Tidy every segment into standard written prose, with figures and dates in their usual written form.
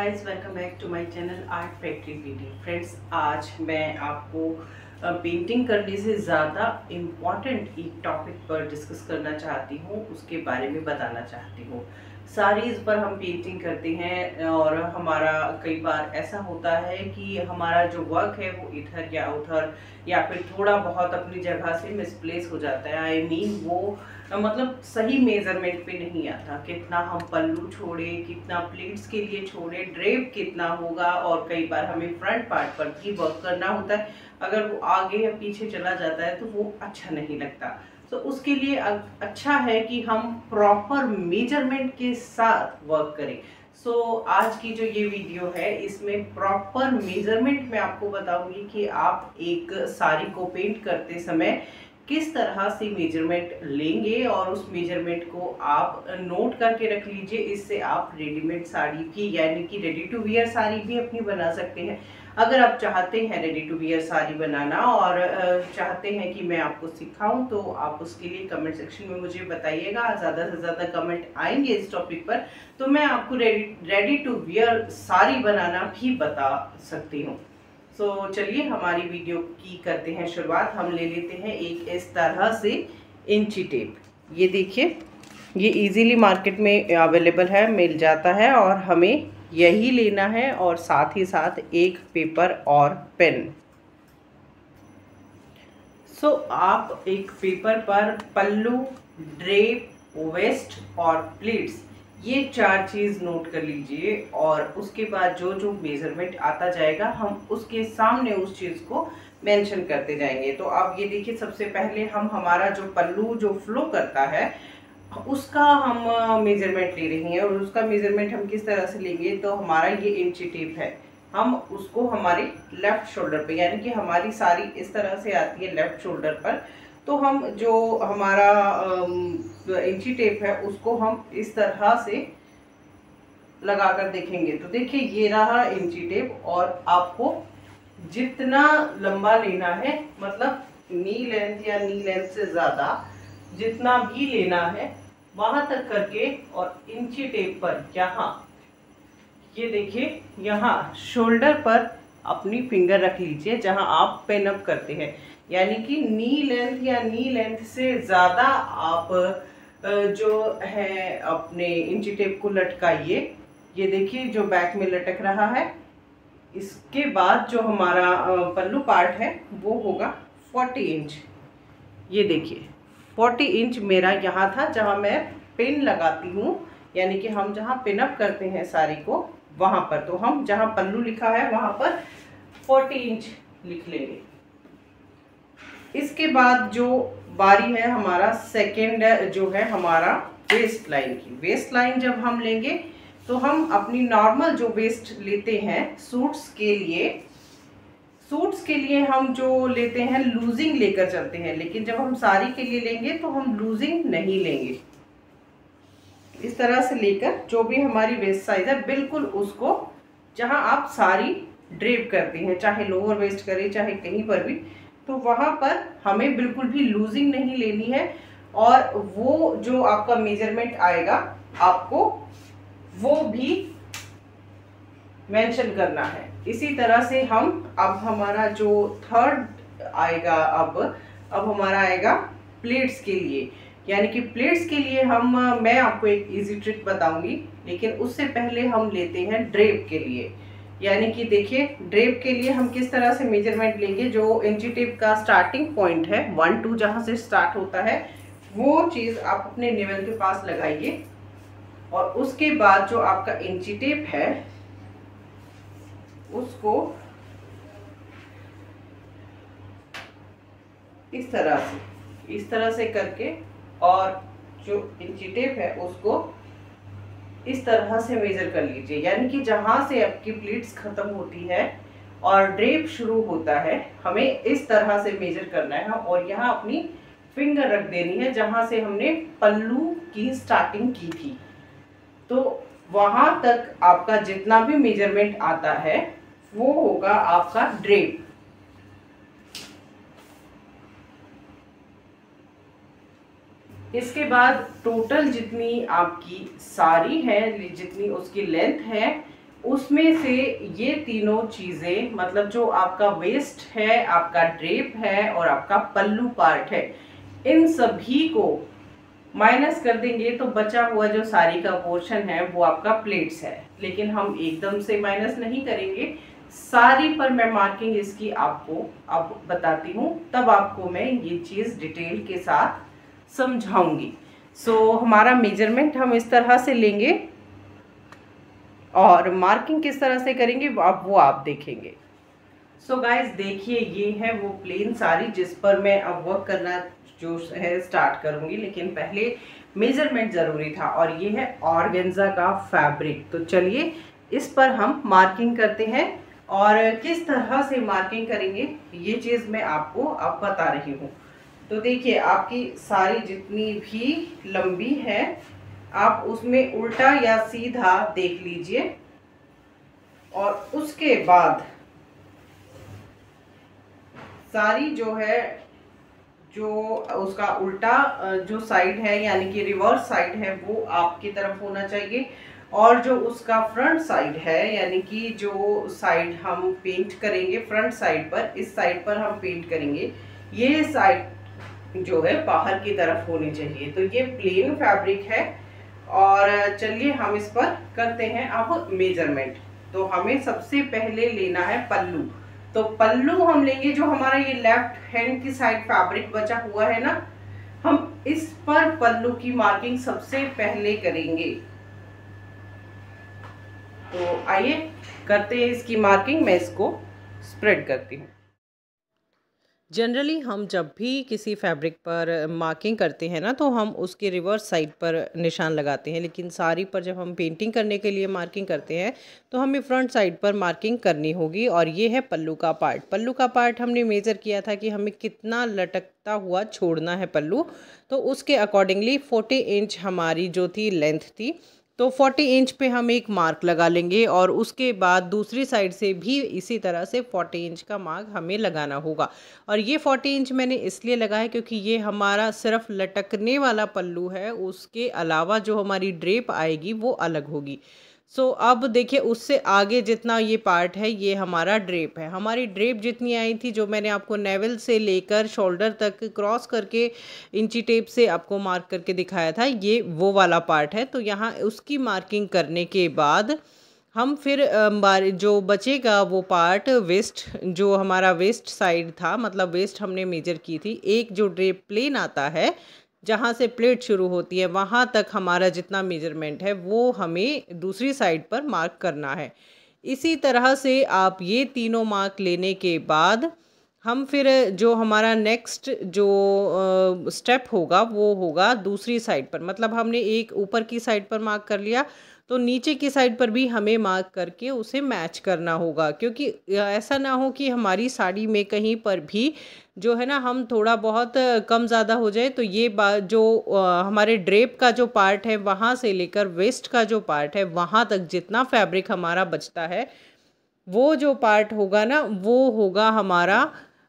Guys, welcome back to my channel art factory PT. Friends, आज मैं आपको painting करने से ज़्यादा इम्पॉर्टेंट एक टॉपिक पर डिस्कस करना चाहती हूँ, उसके बारे में बताना चाहती हूँ। सारीज़ पर हम पेंटिंग करते हैं और हमारा कई बार ऐसा होता है कि हमारा जो वर्क है वो इधर या उधर या फिर थोड़ा बहुत अपनी जगह से मिसप्लेस हो जाता है। आई मीन वो मतलब सही मेजरमेंट पे नहीं आता। कितना हम पल्लू छोड़े, कितना प्लीट्स के लिए छोड़े, ड्रेप कितना होगा, और कई बार हमें फ्रंट पार्ट पर भी वर्क करना होता है। अगर वो आगे या पीछे चला जाता है तो वो अच्छा नहीं लगता। तो उसके लिए अच्छा है कि हम प्रॉपर मेजरमेंट के साथ वर्क करें। आज की जो ये वीडियो है, इसमें प्रॉपर मेजरमेंट में आपको बताऊंगी कि आप एक साड़ी को पेंट करते समय किस तरह से मेजरमेंट लेंगे और उस मेजरमेंट को आप नोट करके रख लीजिए। इससे आप रेडीमेड साड़ी भी, यानी कि रेडी टू वियर साड़ी भी अपनी बना सकते हैं। अगर आप चाहते हैं रेडी टू वियर साड़ी बनाना और चाहते हैं कि मैं आपको सिखाऊं, तो आप उसके लिए कमेंट सेक्शन में मुझे बताइएगा। ज़्यादा से ज़्यादा कमेंट आएंगे इस टॉपिक पर तो मैं आपको रेडी टू वियर साड़ी बनाना भी बता सकती हूँ। चलिए हमारी वीडियो की करते हैं शुरुआत। हम ले लेते हैं एक इस तरह से इंची टेप। ये देखिए, ये इजीली मार्केट में अवेलेबल है, मिल जाता है, और हमें यही लेना है, और साथ ही साथ एक पेपर और पेन। आप एक पेपर पर पल्लू, ड्रेप, वेस्ट और प्लीट्स, ये चार चीज़ नोट कर लीजिए, और उसके बाद जो जो मेजरमेंट आता जाएगा हम उसके सामने उस चीज़ को मेंशन करते जाएंगे। तो आप ये देखिए, सबसे पहले हम हमारा जो पल्लू जो फ्लो करता है उसका हम मेजरमेंट ले रही हैं। और उसका मेजरमेंट हम किस तरह से लेंगे, तो हमारा ये इंची टेप है, हम उसको हमारे लेफ्ट शोल्डर पे, यानी कि हमारी साड़ी इस तरह से आती है लेफ्ट शोल्डर पर, तो हम जो हमारा इंची टेप है उसको हम इस तरह से लगा कर देखेंगे। तो देखिए, ये रहा इंची टेप, और आपको जितना लंबा लेना है, मतलब नी लेंथ या नी लेंथ से ज़्यादा जितना भी लेना है वहां तक करके, और इंची टेप पर यहाँ, ये देखिए, यहाँ शोल्डर पर अपनी फिंगर रख लीजिए जहां आप पेन अप करते हैं। यानी कि नी लेंथ या नी लेंथ से ज़्यादा आप जो है अपने इंची टेप को लटकाइए। ये देखिए, जो बैक में लटक रहा है। इसके बाद जो हमारा पल्लू पार्ट है वो होगा 40 इंच। ये देखिए, 40 इंच मेरा यहाँ था जहाँ मैं पिन लगाती हूँ, यानी कि हम जहाँ पिन अप करते हैं साड़ी को वहाँ पर। तो हम जहाँ पल्लू लिखा है वहाँ पर 40 इंच लिख लेंगे। इसके बाद जो बारी है हमारा सेकेंड जो है हमारा वेस्ट लाइन की। वेस्ट लाइन जब हम लेंगे तो हम अपनी नॉर्मल जो वेस्ट लेते हैं सूट्स के लिए हम जो लेते हैं लूजिंग लेकर चलते हैं, लेकिन जब हम साड़ी के लिए लेंगे तो हम लूजिंग नहीं लेंगे। इस तरह से लेकर जो भी हमारी वेस्ट साइज है बिल्कुल उसको, जहां आप साड़ी ड्रेप करते हैं, चाहे लोअर वेस्ट करें चाहे कहीं पर भी, तो वहां पर हमें बिल्कुल भी लूजिंग नहीं लेनी है। और वो जो आपका मेजरमेंट आएगा आपको वो भी मेंशन करना है। इसी तरह से हम अब हमारा जो थर्ड आएगा, अब हमारा आएगा प्लेट्स के लिए। यानी कि प्लेट्स के लिए मैं आपको एक इजी ट्रिक बताऊंगी, लेकिन उससे पहले हम लेते हैं ड्रेप के लिए। यानी कि देखिए, ड्रेप के लिए हम किस तरह से मेजरमेंट लेंगे। जो इंची टेप का स्टार्टिंग पॉइंट है 1 2 जहाँ से स्टार्ट होता है, वो चीज़ आप अपने नेवल के पास लगाइए, और उसके बाद जो आपका इंची टेप है उसको इस तरह से करके, और जो इंची टेप है उसको इस तरह से मेजर कर लीजिए। यानी कि जहां से आपकी प्लीट्स खत्म होती है और ड्रेप शुरू होता है, हमें इस तरह से मेजर करना है, और यहाँ अपनी फिंगर रख देनी है जहां से हमने पल्लू की स्टार्टिंग की थी। तो वहां तक आपका जितना भी मेजरमेंट आता है वो होगा आपका ड्रेप। इसके बाद टोटल जितनी आपकी साड़ी है, जितनी उसकी लेंथ है, उसमें से ये तीनों चीज़ें, मतलब जो आपका वेस्ट है, आपका ड्रेप है और आपका पल्लू पार्ट है, इन सभी को माइनस कर देंगे तो बचा हुआ जो साड़ी का पोर्शन है वो आपका प्लेट्स है। लेकिन हम एकदम से माइनस नहीं करेंगे, साड़ी पर मैं मार्किंग इसकी आपको अब बताती हूँ, तब आपको मैं ये चीज़ डिटेल के साथ समझाऊंगी। सो हमारा मेजरमेंट हम इस तरह से लेंगे और मार्किंग किस तरह से करेंगे वो आप देखेंगे। सो गाइस देखिए, ये है वो प्लेन साड़ी जिस पर मैं अब वर्क करना जो है स्टार्ट करूंगी, लेकिन पहले मेजरमेंट ज़रूरी था। और ये है ऑर्गेन्जा का फैब्रिक। तो चलिए इस पर हम मार्किंग करते हैं और किस तरह से मार्किंग करेंगे ये चीज़ मैं आपको अब बता रही हूँ। तो देखिए, आपकी साड़ी जितनी भी लंबी है आप उसमें उल्टा या सीधा देख लीजिए, और उसके बाद साड़ी जो है, जो उसका उल्टा जो साइड है यानी कि रिवर्स साइड है वो आपकी तरफ होना चाहिए, और जो उसका फ्रंट साइड है यानी कि जो साइड हम पेंट करेंगे फ्रंट साइड पर, इस साइड पर हम पेंट करेंगे, ये साइड जो है बाहर की तरफ होनी चाहिए। तो ये प्लेन फैब्रिक है और चलिए हम इस पर करते हैं अब मेजरमेंट। तो हमें सबसे पहले लेना है पल्लू। तो पल्लू हम लेंगे, जो हमारा ये लेफ्ट हैंड की साइड फैब्रिक बचा हुआ है ना, हम इस पर पल्लू की मार्किंग सबसे पहले करेंगे। तो आइए करते हैं इसकी मार्किंग। मैं इसको स्प्रेड करती हूँ। जनरली हम जब भी किसी फैब्रिक पर मार्किंग करते हैं ना, तो हम उसके रिवर्स साइड पर निशान लगाते हैं, लेकिन साड़ी पर जब हम पेंटिंग करने के लिए मार्किंग करते हैं तो हमें फ्रंट साइड पर मार्किंग करनी होगी। और ये है पल्लू का पार्ट। पल्लू का पार्ट हमने मेज़र किया था कि हमें कितना लटकता हुआ छोड़ना है पल्लू, तो उसके अकॉर्डिंगली 40 इंच हमारी जो थी लेंथ थी, तो 40 इंच पे हम एक मार्क लगा लेंगे और उसके बाद दूसरी साइड से भी इसी तरह से 40 इंच का मार्क हमें लगाना होगा। और ये 40 इंच मैंने इसलिए लगाया क्योंकि ये हमारा सिर्फ लटकने वाला पल्लू है, उसके अलावा जो हमारी ड्रेप आएगी वो अलग होगी। सो अब देखिए, उससे आगे जितना ये पार्ट है ये हमारा ड्रेप है। हमारी ड्रेप जितनी आई थी, जो मैंने आपको नेवल से लेकर शोल्डर तक क्रॉस करके इंची टेप से आपको मार्क करके दिखाया था, ये वो वाला पार्ट है। तो यहाँ उसकी मार्किंग करने के बाद हम फिर जो बचेगा वो पार्ट वेस्ट, जो हमारा वेस्ट साइड था, मतलब वेस्ट हमने मेजर की थी, एक जो ड्रेप प्लेन आता है जहाँ से प्लेट शुरू होती है वहाँ तक हमारा जितना मेजरमेंट है वो हमें दूसरी साइड पर मार्क करना है। इसी तरह से आप ये तीनों मार्क लेने के बाद हम फिर जो हमारा नेक्स्ट जो स्टेप होगा वो होगा दूसरी साइड पर। मतलब हमने एक ऊपर की साइड पर मार्क कर लिया, तो नीचे की साइड पर भी हमें मार्क करके उसे मैच करना होगा, क्योंकि ऐसा ना हो कि हमारी साड़ी में कहीं पर भी जो है ना हम थोड़ा बहुत कम ज़्यादा हो जाए, तो ये जो हमारे ड्रेप का जो पार्ट है वहाँ से लेकर वेस्ट का जो पार्ट है वहाँ तक जितना फैब्रिक हमारा बचता है, वो जो पार्ट होगा ना वो होगा हमारा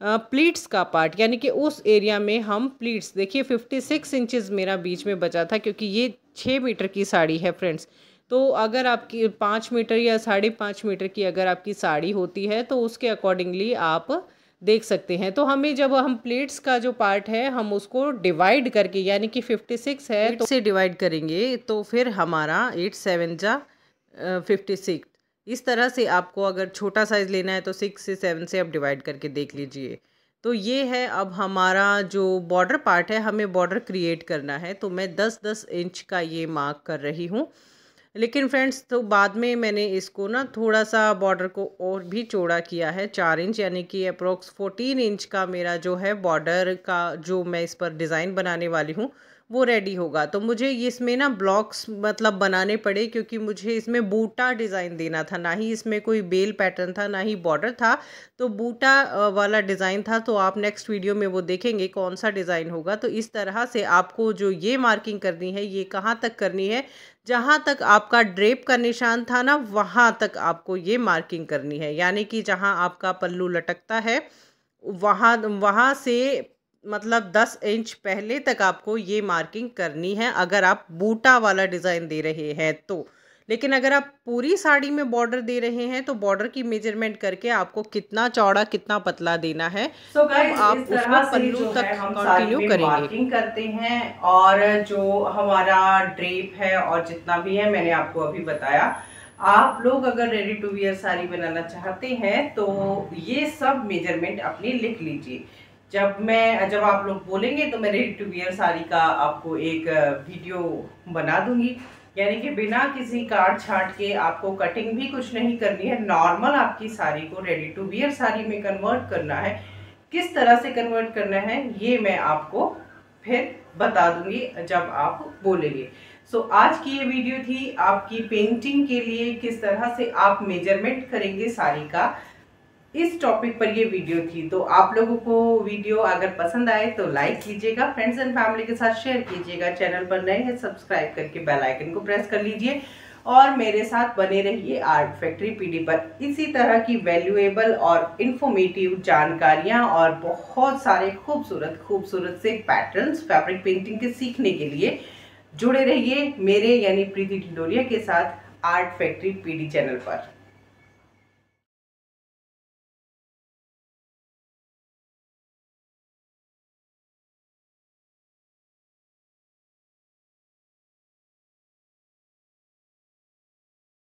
प्लीट्स का पार्ट। यानी कि उस एरिया में हम प्लीट्स, देखिए 56 इंचेस मेरा बीच में बचा था, क्योंकि ये 6 मीटर की साड़ी है फ्रेंड्स। तो अगर आपकी 5 मीटर या 5.5 मीटर की अगर आपकी साड़ी होती है तो उसके अकॉर्डिंगली आप देख सकते हैं। तो हमें जब हम प्लेट्स का जो पार्ट है हम उसको डिवाइड करके, यानी कि 56 है तो से डिवाइड करेंगे, तो फिर हमारा 8 7 जा 56। इस तरह से आपको अगर छोटा साइज़ लेना है तो 6 से 7 से आप डिवाइड करके देख लीजिए। तो ये है अब हमारा जो बॉर्डर पार्ट है, हमें बॉर्डर क्रिएट करना है। तो मैं 10-10 इंच का ये मार्क कर रही हूँ। लेकिन फ्रेंड्स, तो बाद में मैंने इसको ना थोड़ा सा बॉर्डर को और भी चौड़ा किया है 4 इंच, यानी कि अप्रोक्स 14 इंच का मेरा जो है बॉर्डर का जो मैं इस पर डिज़ाइन बनाने वाली हूँ वो रेडी होगा। तो मुझे इसमें ना ब्लॉक्स मतलब बनाने पड़े, क्योंकि मुझे इसमें बूटा डिज़ाइन देना था, ना ही इसमें कोई बेल पैटर्न था ना ही बॉर्डर था, तो बूटा वाला डिज़ाइन था। तो आप नेक्स्ट वीडियो में वो देखेंगे कौन सा डिज़ाइन होगा। तो इस तरह से आपको जो ये मार्किंग करनी है ये कहाँ तक करनी है, जहाँ तक आपका ड्रेप का निशान था ना वहाँ तक आपको ये मार्किंग करनी है। यानी कि जहाँ आपका पल्लू लटकता है वहाँ से मतलब 10 इंच पहले तक आपको ये मार्किंग करनी है, अगर आप बूटा वाला डिज़ाइन दे रहे हैं तो। लेकिन अगर आप पूरी साड़ी में बॉर्डर दे रहे हैं तो बॉर्डर की मेजरमेंट करके आपको कितना चौड़ा कितना पतला देना है, तो आप उसको पल्लू तक कंटिन्यू करेंगे। मार्किंग करते हैं और जो हमारा ड्रेप है और जितना भी है मैंने आपको अभी बताया। आप लोग अगर रेडी टू वियर साड़ी बनाना चाहते हैं तो ये सब मेजरमेंट अपनी लिख लीजिए। जब आप लोग बोलेंगे तो मैं रेडी टू वियर साड़ी का आपको एक वीडियो बना दूंगी, यानी कि बिना किसी काट छाट के आपको कटिंग भी कुछ नहीं करनी है, नॉर्मल आपकी साड़ी को रेडी टू वियर साड़ी में कन्वर्ट करना है। किस तरह से कन्वर्ट करना है ये मैं आपको फिर बता दूंगी जब आप बोलेंगे। सो आज की ये वीडियो थी आपकी पेंटिंग के लिए, किस तरह से आप मेजरमेंट करेंगे साड़ी का, इस टॉपिक पर ये वीडियो थी। तो आप लोगों को वीडियो अगर पसंद आए तो लाइक कीजिएगा, फ्रेंड्स एंड फैमिली के साथ शेयर कीजिएगा, चैनल पर नए हैं सब्सक्राइब करके बेल आइकन को प्रेस कर लीजिए और मेरे साथ बने रहिए आर्ट फैक्ट्री पीडी पर। इसी तरह की वैल्यूएबल और इंफॉर्मेटिव जानकारियां और बहुत सारे खूबसूरत से पैटर्न्स फैब्रिक पेंटिंग के सीखने के लिए जुड़े रहिए मेरे यानी प्रीति ढिंडोरिया के साथ आर्ट फैक्ट्री पीडी चैनल पर।